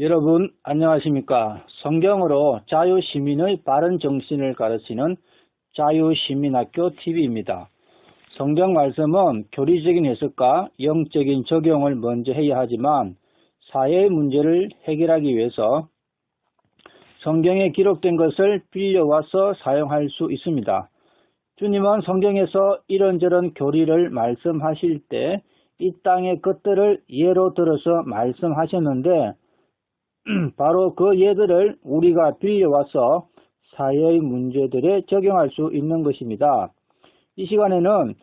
여러분 안녕하십니까? 성경으로 자유시민의 바른 정신을 가르치는 자유시민학교 TV입니다. 성경 말씀은 교리적인 해석과 영적인 적용을 먼저 해야 하지만 사회의 문제를 해결하기 위해서 성경에 기록된 것을 빌려와서 사용할 수 있습니다. 주님은 성경에서 이런저런 교리를 말씀하실 때 이 땅의 것들을 예로 들어서 말씀하셨는데 바로 그 예들을 우리가 빌려와서 사회의 문제들에 적용할 수 있는 것입니다. 이 시간에는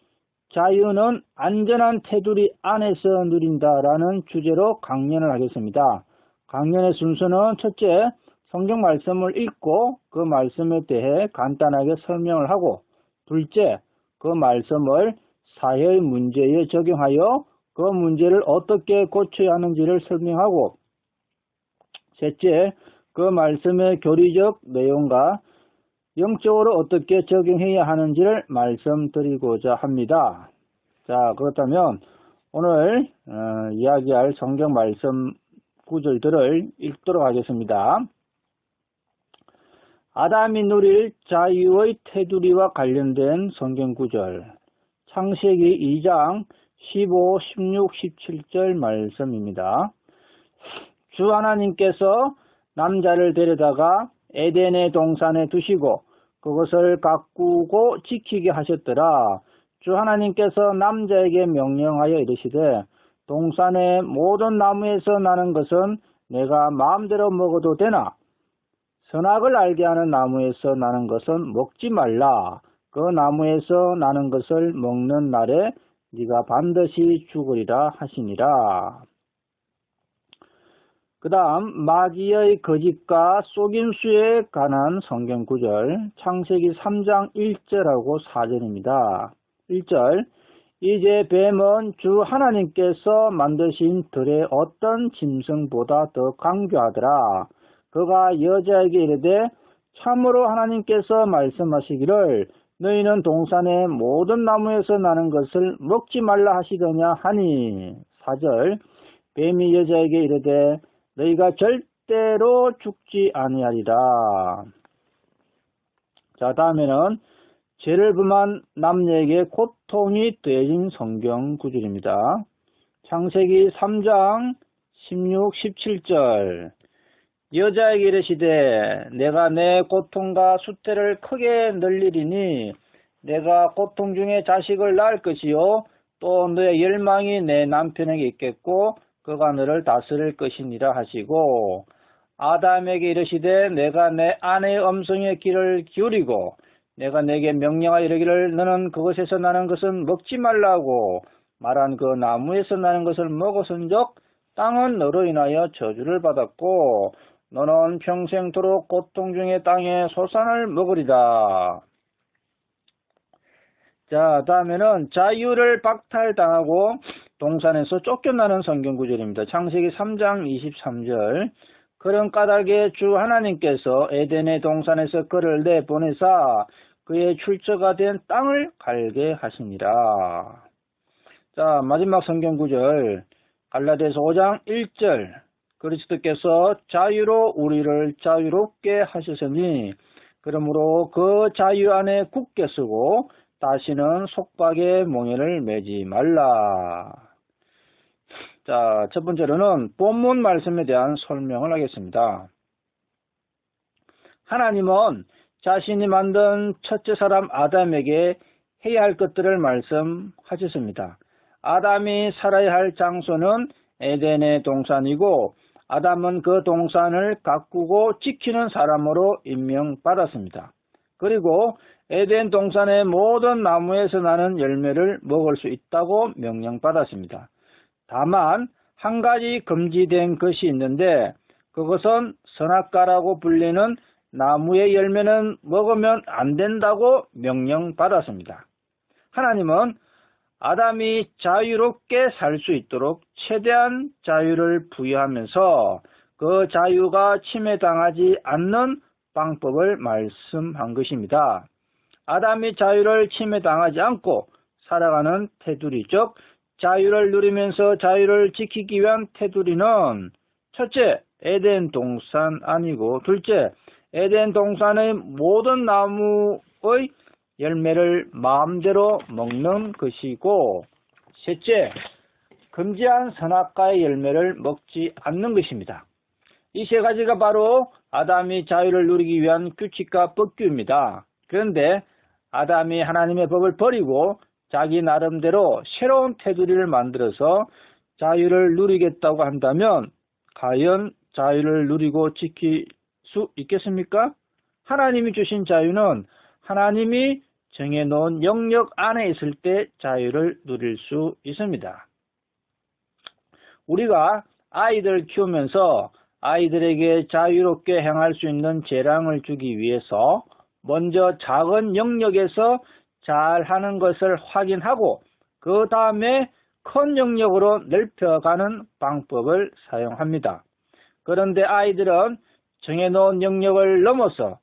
자유는 안전한 테두리 안에서 누린다라는 주제로 강연을 하겠습니다. 강연의 순서는 첫째, 성경 말씀을 읽고 그 말씀에 대해 간단하게 설명을 하고, 둘째, 그 말씀을 사회의 문제에 적용하여 그 문제를 어떻게 고쳐야 하는지를 설명하고, 셋째, 그 말씀의 교리적 내용과 영적으로 어떻게 적용해야 하는지를 말씀드리고자 합니다. 자, 그렇다면 오늘 이야기할 성경 말씀 구절들을 읽도록 하겠습니다. 아담이 누릴 자유의 테두리와 관련된 성경 구절, 창세기 2장 15, 16, 17절 말씀입니다. 주 하나님께서 남자를 데려다가 에덴의 동산에 두시고 그것을 가꾸고 지키게 하셨더라. 주 하나님께서 남자에게 명령하여 이르시되 동산의 모든 나무에서 나는 것은 내가 마음대로 먹어도 되나 선악을 알게 하는 나무에서 나는 것은 먹지 말라. 그 나무에서 나는 것을 먹는 날에 네가 반드시 죽으리라 하시니라. 그 다음 마귀의 거짓과 속임수에 관한 성경 구절, 창세기 3장 1절하고 4절입니다. 1절, 이제 뱀은 주 하나님께서 만드신 들의 어떤 짐승보다 더 강교하더라. 그가 여자에게 이르되 참으로 하나님께서 말씀하시기를 너희는 동산의 모든 나무에서 나는 것을 먹지 말라 하시더냐 하니. 4절, 뱀이 여자에게 이르되 너희가 절대로 죽지 아니하리라. 자, 다음에는 죄를 범한 남녀에게 고통이 더해진 성경 구절입니다. 창세기 3장 16, 17절, 여자에게 이르시되 내가 내 고통과 수태를 크게 늘리리니 내가 고통 중에 자식을 낳을 것이요 또 너의 열망이 내 남편에게 있겠고 그가 너를 다스릴 것이니라 하시고, 아담에게 이르시되 내가 내 아내의 음성에 귀를 기울이고 내가 내게 명령하여 이르기를 너는 그것에서 나는 것은 먹지 말라고 말한 그 나무에서 나는 것을 먹었은즉 땅은 너로 인하여 저주를 받았고 너는 평생토록 고통 중에 땅에 소산을 먹으리다. 자, 다음에는 자유를 박탈당하고 동산에서 쫓겨나는 성경 구절입니다. 창세기 3장 23절, 그런 까닭에 주 하나님께서 에덴의 동산에서 그를 내보내사 그의 출처가 된 땅을 갈게 하시니라. 자, 마지막 성경 구절, 갈라디아서 5장 1절, 그리스도께서 자유로 우리를 자유롭게 하셨으니 그러므로 그 자유 안에 굳게 서고 다시는 속박의 몽해를 매지 말라. 자, 첫 번째로는 본문 말씀에 대한 설명을 하겠습니다. 하나님은 자신이 만든 첫째 사람 아담에게 해야 할 것들을 말씀하셨습니다. 아담이 살아야 할 장소는 에덴의 동산이고 아담은 그 동산을 가꾸고 지키는 사람으로 임명받았습니다. 그리고 에덴 동산의 모든 나무에서 나는 열매를 먹을 수 있다고 명령받았습니다. 다만 한 가지 금지된 것이 있는데 그것은 선악과라고 불리는 나무의 열매는 먹으면 안 된다고 명령받았습니다. 하나님은 아담이 자유롭게 살 수 있도록 최대한 자유를 부여하면서 그 자유가 침해당하지 않는 방법을 말씀한 것입니다. 아담이 자유를 침해당하지 않고 살아가는 테두리, 즉 자유를 누리면서 자유를 지키기 위한 테두리는 첫째, 에덴 동산 아니고, 둘째, 에덴 동산의 모든 나무의 열매를 마음대로 먹는 것이고, 셋째, 금지한 선악과의 열매를 먹지 않는 것입니다. 이 세 가지가 바로 아담이 자유를 누리기 위한 규칙과 법규입니다. 그런데 아담이 하나님의 법을 버리고 자기 나름대로 새로운 테두리를 만들어서 자유를 누리겠다고 한다면 과연 자유를 누리고 지킬 수 있겠습니까? 하나님이 주신 자유는 하나님이 정해놓은 영역 안에 있을 때 자유를 누릴 수 있습니다. 우리가 아이들 키우면서 아이들에게 자유롭게 행할 수 있는 재량을 주기 위해서 먼저 작은 영역에서 잘하는 것을 확인하고 그 다음에 큰 영역으로 넓혀가는 방법을 사용합니다. 그런데 아이들은 정해놓은 영역을 넘어서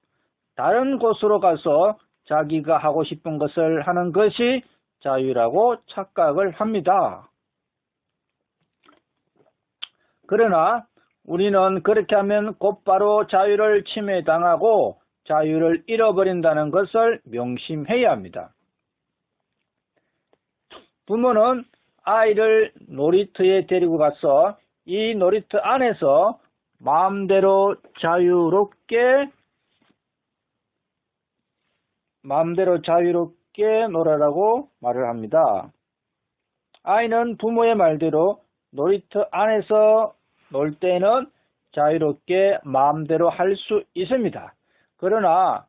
다른 곳으로 가서 자기가 하고 싶은 것을 하는 것이 자유라고 착각을 합니다. 그러나 우리는 그렇게 하면 곧바로 자유를 침해당하고 자유를 잃어버린다는 것을 명심해야 합니다. 부모는 아이를 놀이터에 데리고 가서 이 놀이터 안에서 마음대로 자유롭게 놀아라고 말을 합니다. 아이는 부모의 말대로 놀이터 안에서 놀 때는 자유롭게 마음대로 할 수 있습니다. 그러나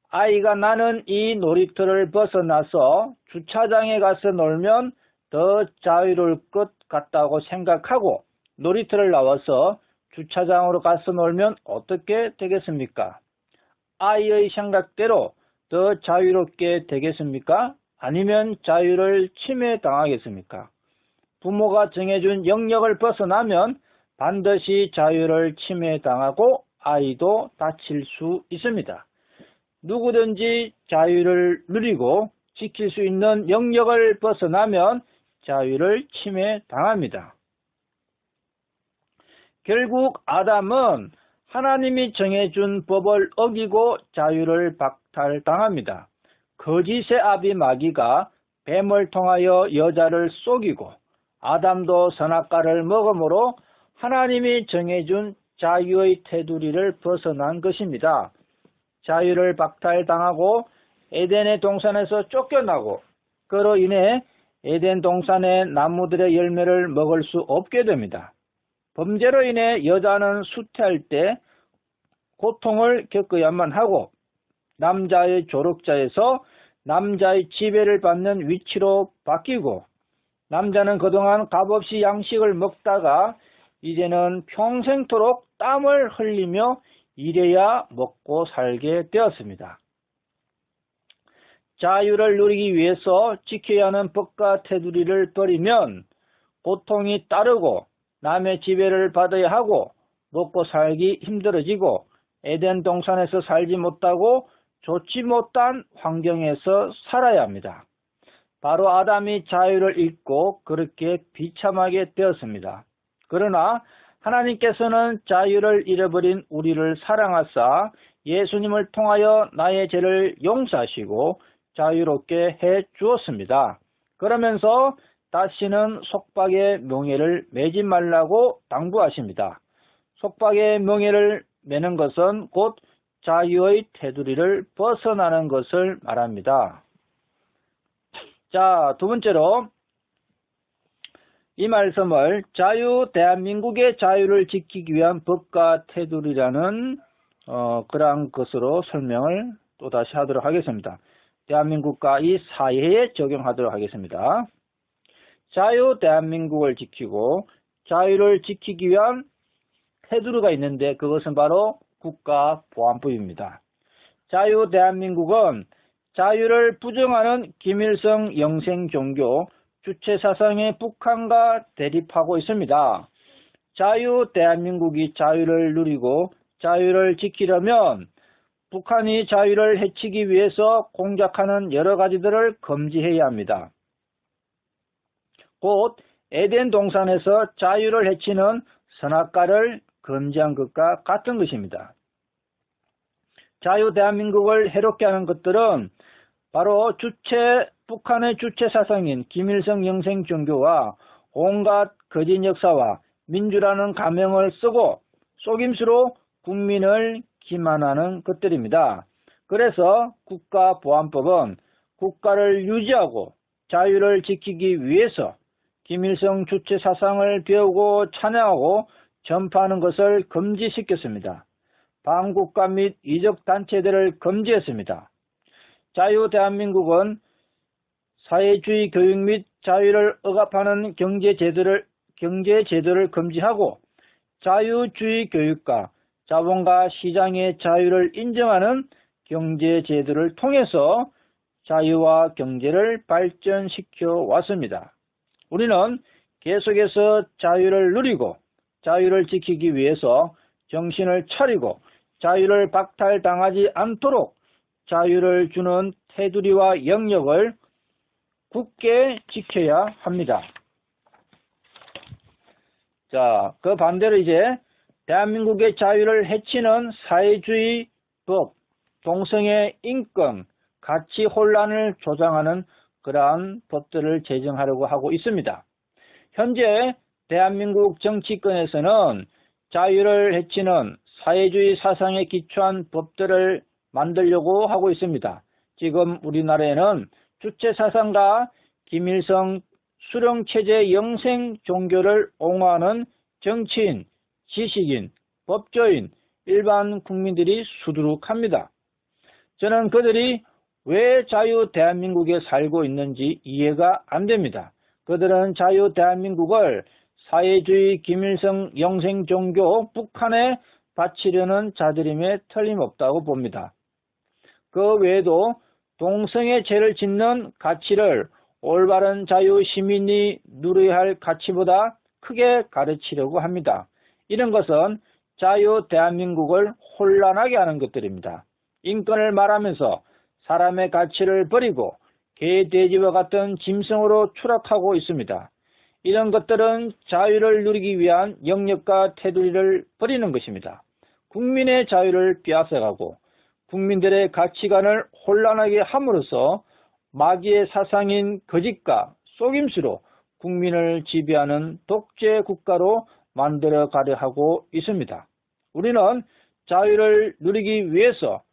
아이가 나는 이 놀이터를 벗어나서 주차장에 가서 놀면 더 자유로울 것 같다고 생각하고 놀이터를 나와서 주차장으로 가서 놀면 어떻게 되겠습니까? 아이의 생각대로 더 자유롭게 되겠습니까? 아니면 자유를 침해당하겠습니까? 부모가 정해준 영역을 벗어나면 반드시 자유를 침해당하고 아이도 다칠 수 있습니다. 누구든지 자유를 누리고 지킬 수 있는 영역을 벗어나면 자유를 침해당합니다. 결국 아담은 하나님이 정해준 법을 어기고 자유를 박탈당합니다. 거짓의 아비 마귀가 뱀을 통하여 여자를 속이고 아담도 선악과를 먹음으로 하나님이 정해준 자유의 테두리를 벗어난 것입니다. 자유를 박탈당하고 에덴의 동산에서 쫓겨나고 그로 인해 에덴 동산의 나무들의 열매를 먹을 수 없게 됩니다. 범죄로 인해 여자는 수태할 때 고통을 겪어야만 하고 남자의 조력자에서 남자의 지배를 받는 위치로 바뀌고 남자는 그동안 값없이 양식을 먹다가 이제는 평생토록 땀을 흘리며 일해야 먹고 살게 되었습니다. 자유를 누리기 위해서 지켜야 하는 법과 테두리를 버리면 고통이 따르고 남의 지배를 받아야 하고 먹고 살기 힘들어지고 에덴 동산에서 살지 못하고 좋지 못한 환경에서 살아야 합니다. 바로 아담이 자유를 잃고 그렇게 비참하게 되었습니다. 그러나 하나님께서는 자유를 잃어버린 우리를 사랑하사 예수님을 통하여 나의 죄를 용서하시고 자유롭게 해 주었습니다. 그러면서 다시는 속박의 명예를 매지 말라고 당부하십니다. 속박의 명예를 매는 것은 곧 자유의 테두리를 벗어나는 것을 말합니다. 자, 두 번째로 이 말씀을 대한민국의 자유를 지키기 위한 법과 테두리라는 그러한 것으로 설명을 또다시 하도록 하겠습니다. 대한민국과 이 사회에 적용하도록 하겠습니다. 대한민국을 지키고 자유를 지키기 위한 테두리가 있는데 그것은 바로 국가보안법입니다. 대한민국은 자유를 부정하는 김일성 영생종교 주체사상의 북한과 대립하고 있습니다. 대한민국이 자유를 누리고 자유를 지키려면 북한이 자유를 해치기 위해서 공작하는 여러 가지들을 금지해야 합니다. 곧 에덴 동산에서 자유를 해치는 선악과를 금지한 것과 같은 것입니다. 자유 대한민국을 해롭게 하는 것들은 바로 북한의 주체 사상인 김일성 영생 종교와 온갖 거짓 역사와 민주라는 가명을 쓰고 속임수로 국민을 기만하는 것들입니다. 그래서 국가보안법은 국가를 유지하고 자유를 지키기 위해서 김일성 주체 사상을 배우고 찬양하고 전파하는 것을 금지시켰습니다. 반국가 및 이적 단체들을 금지했습니다. 자유 대한민국은 사회주의 교육 및 자유를 억압하는 경제제도를 금지하고 자유주의 교육과 자본과 시장의 자유를 인정하는 경제제도를 통해서 자유와 경제를 발전시켜 왔습니다. 우리는 계속해서 자유를 누리고 자유를 지키기 위해서 정신을 차리고 자유를 박탈당하지 않도록 자유를 주는 테두리와 영역을 굳게 지켜야 합니다. 자, 그 반대로 이제 대한민국의 자유를 해치는 사회주의 법, 동성애 인권, 가치 혼란을 조장하는 그러한 법들을 제정하려고 하고 있습니다. 현재 대한민국 정치권에서는 자유를 해치는 사회주의 사상에 기초한 법들을 만들려고 하고 있습니다. 지금 우리나라에는 주체 사상과 김일성 수령체제 영생 종교를 옹호하는 정치인, 지식인, 법조인, 일반 국민들이 수두룩합니다. 저는 그들이 왜 자유 대한민국에 살고 있는지 이해가 안 됩니다. 그들은 자유 대한민국을 사회주의 김일성 영생 종교 북한에 바치려는 자들임에 틀림없다고 봅니다. 그 외에도 동성애 죄를 짓는 가치를 올바른 자유 시민이 누려야 할 가치보다 크게 가르치려고 합니다. 이런 것은 자유 대한민국을 혼란하게 하는 것들입니다. 인권을 말하면서 사람의 가치를 버리고 개, 돼지와 같은 짐승으로 추락하고 있습니다. 이런 것들은 자유를 누리기 위한 영역과 테두리를 버리는 것입니다. 국민의 자유를 빼앗아가고 국민들의 가치관을 혼란하게 함으로써 마귀의 사상인 거짓과 속임수로 국민을 지배하는 독재 국가로 만들어 가려 하고 있습니다. 우리는 자유를 누리기 위해서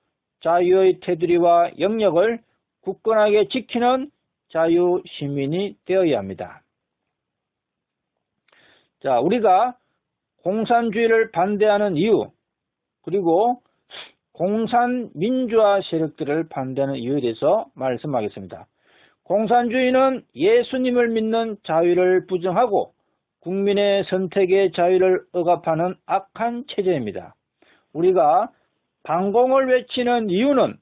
자유의 테두리와 영역을 굳건하게 지키는 자유 시민이 되어야 합니다. 자, 우리가 공산주의를 반대하는 이유, 그리고 공산민주화 세력들을 반대하는 이유에 대해서 말씀하겠습니다. 공산주의는 예수님을 믿는 자유를 부정하고 국민의 선택의 자유를 억압하는 악한 체제입니다. 우리가 반공을 외치는 이유는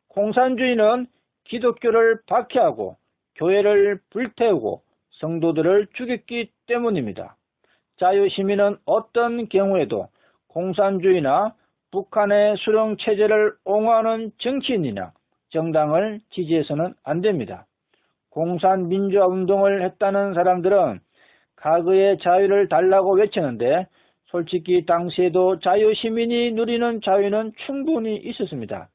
공산주의는 기독교를 박해하고 교회를 불태우고 성도들을 죽였기 때문입니다. 자유시민은 어떤 경우에도 공산주의나 북한의 수령체제를 옹호하는 정치인이나 정당을 지지해서는 안 됩니다. 공산민주화 운동을 했다는 사람들은 과거의 자유를 달라고 외쳤는데 솔직히 당시에도 자유시민이 누리는 자유는 충분히 있었습니다.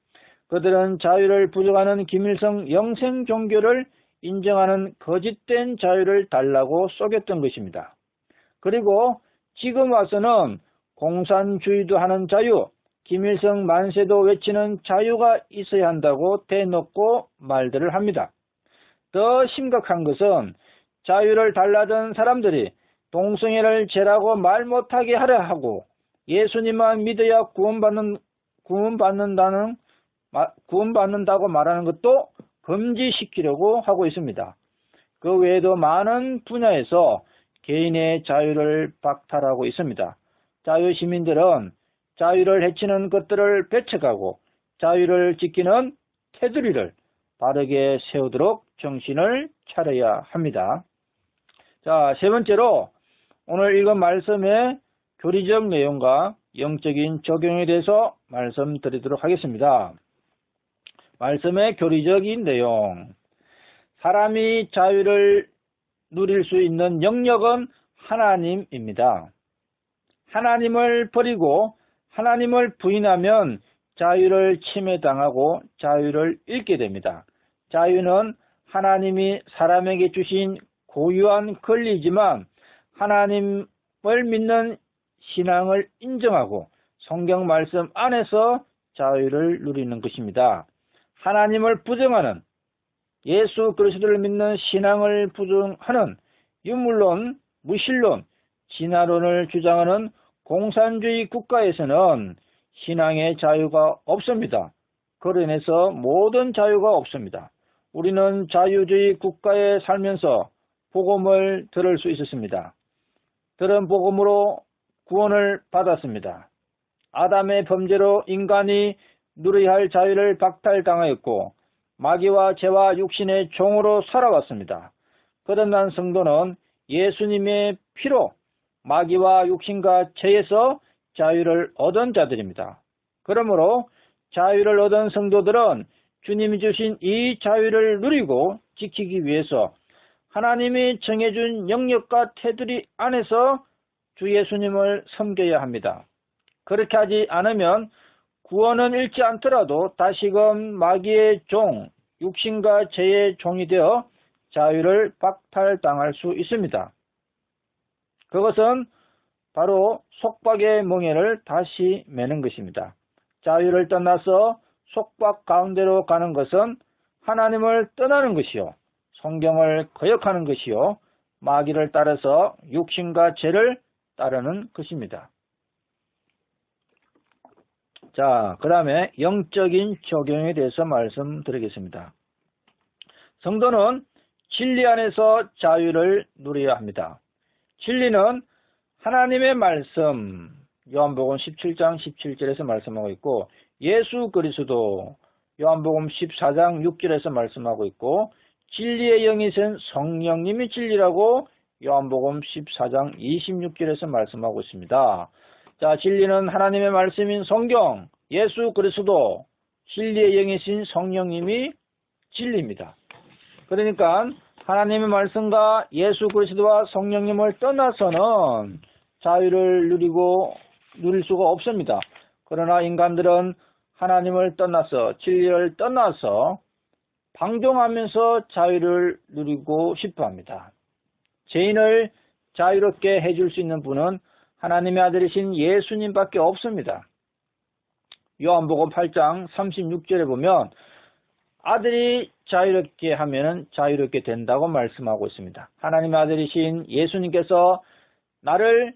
그들은 자유를 부정하는 김일성 영생 종교를 인정하는 거짓된 자유를 달라고 속였던 것입니다. 그리고 지금 와서는 공산주의도 하는 자유, 김일성 만세도 외치는 자유가 있어야 한다고 대놓고 말들을 합니다. 더 심각한 것은 자유를 달라던 사람들이 동성애를 죄라고 말 못하게 하려 하고 예수님만 믿어야 구원받는다고 말하는 것도 금지시키려고 하고 있습니다. 그 외에도 많은 분야에서 개인의 자유를 박탈하고 있습니다. 자유시민들은 자유를 해치는 것들을 배척하고 자유를 지키는 테두리를 바르게 세우도록 정신을 차려야 합니다. 자, 세 번째로 오늘 읽은 말씀의 교리적 내용과 영적인 적용에 대해서 말씀드리도록 하겠습니다. 말씀의 교리적인 내용. 사람이 자유를 누릴 수 있는 영역은 하나님입니다. 하나님을 버리고 하나님을 부인하면 자유를 침해당하고 자유를 잃게 됩니다. 자유는 하나님이 사람에게 주신 고유한 권리이지만 하나님을 믿는 신앙을 인정하고 성경 말씀 안에서 자유를 누리는 것입니다. 하나님을 부정하는, 예수 그리스도를 믿는 신앙을 부정하는 유물론, 무신론, 진화론을 주장하는 공산주의 국가에서는 신앙의 자유가 없습니다. 그로 인해서 모든 자유가 없습니다. 우리는 자유주의 국가에 살면서 복음을 들을 수 있었습니다. 들은 복음으로 구원을 받았습니다. 아담의 범죄로 인간이 누려야 할 자유를 박탈당하였고 마귀와 죄와 육신의 종으로 살아왔습니다. 거듭난 성도는 예수님의 피로 마귀와 육신과 죄에서 자유를 얻은 자들입니다. 그러므로 자유를 얻은 성도들은 주님이 주신 이 자유를 누리고 지키기 위해서 하나님이 정해준 영역과 테두리 안에서 주 예수님을 섬겨야 합니다. 그렇게 하지 않으면 구원은 잃지 않더라도 다시금 마귀의 종, 육신과 죄의 종이 되어 자유를 박탈당할 수 있습니다. 그것은 바로 속박의 멍에를 다시 매는 것입니다. 자유를 떠나서 속박 가운데로 가는 것은 하나님을 떠나는 것이요, 성경을 거역하는 것이요, 마귀를 따라서 육신과 죄를 따르는 것입니다. 자, 그 다음에 영적인 적용에 대해서 말씀드리겠습니다. 성도는 진리 안에서 자유를 누려야 합니다. 진리는 하나님의 말씀, 요한복음 17장 17절에서 말씀하고 있고, 예수 그리스도, 요한복음 14장 6절에서 말씀하고 있고, 진리의 영이신 성령님이 진리라고 요한복음 14장 26절에서 말씀하고 있습니다. 자, 진리는 하나님의 말씀인 성경, 예수 그리스도, 진리의 영이신 성령님이 진리입니다. 그러니까 하나님의 말씀과 예수 그리스도와 성령님을 떠나서는 자유를 누릴 수가 없습니다. 그러나 인간들은 하나님을 떠나서, 진리를 떠나서 방종하면서 자유를 누리고 싶어 합니다. 죄인을 자유롭게 해줄 수 있는 분은 하나님의 아들이신 예수님밖에 없습니다. 요한복음 8장 36절에 보면 아들이 자유롭게 하면 자유롭게 된다고 말씀하고 있습니다. 하나님의 아들이신 예수님께서 나를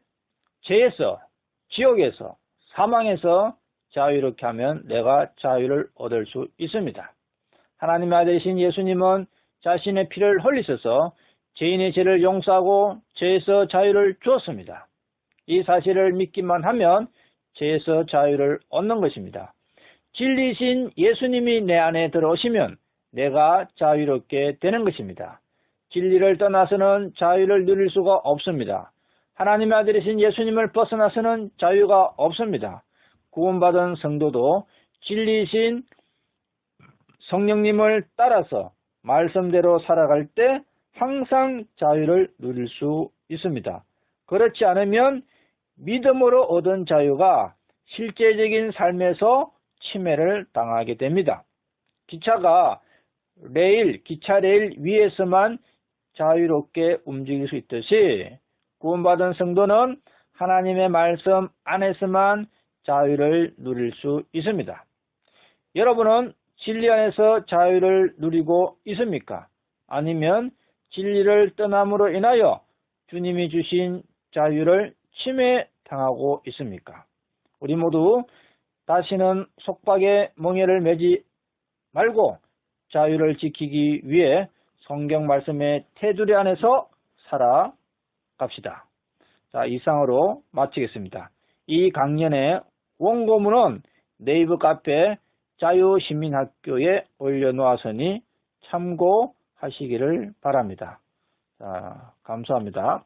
죄에서, 지옥에서, 사망에서 자유롭게 하면 내가 자유를 얻을 수 있습니다. 하나님의 아들이신 예수님은 자신의 피를 흘리셔서 죄인의 죄를 용서하고 죄에서 자유를 주었습니다. 이 사실을 믿기만 하면 죄에서 자유를 얻는 것입니다. 진리이신 예수님이 내 안에 들어오시면 내가 자유롭게 되는 것입니다. 진리를 떠나서는 자유를 누릴 수가 없습니다. 하나님의 아들이신 예수님을 벗어나서는 자유가 없습니다. 구원받은 성도도 진리이신 성령님을 따라서 말씀대로 살아갈 때 항상 자유를 누릴 수 있습니다. 그렇지 않으면 믿음으로 얻은 자유가 실제적인 삶에서 침해를 당하게 됩니다. 기차가 기차 레일 위에서만 자유롭게 움직일 수 있듯이 구원받은 성도는 하나님의 말씀 안에서만 자유를 누릴 수 있습니다. 여러분은 진리 안에서 자유를 누리고 있습니까? 아니면 진리를 떠남으로 인하여 주님이 주신 자유를 침해당하고 있습니까? 우리 모두 다시는 속박의 멍에를 매지 말고 자유를 지키기 위해 성경 말씀의 테두리 안에서 살아갑시다. 자, 이상으로 마치겠습니다. 이 강연의 원고문은 네이버 카페 자유시민학교에 올려놓았으니 참고하시기를 바랍니다. 자, 감사합니다.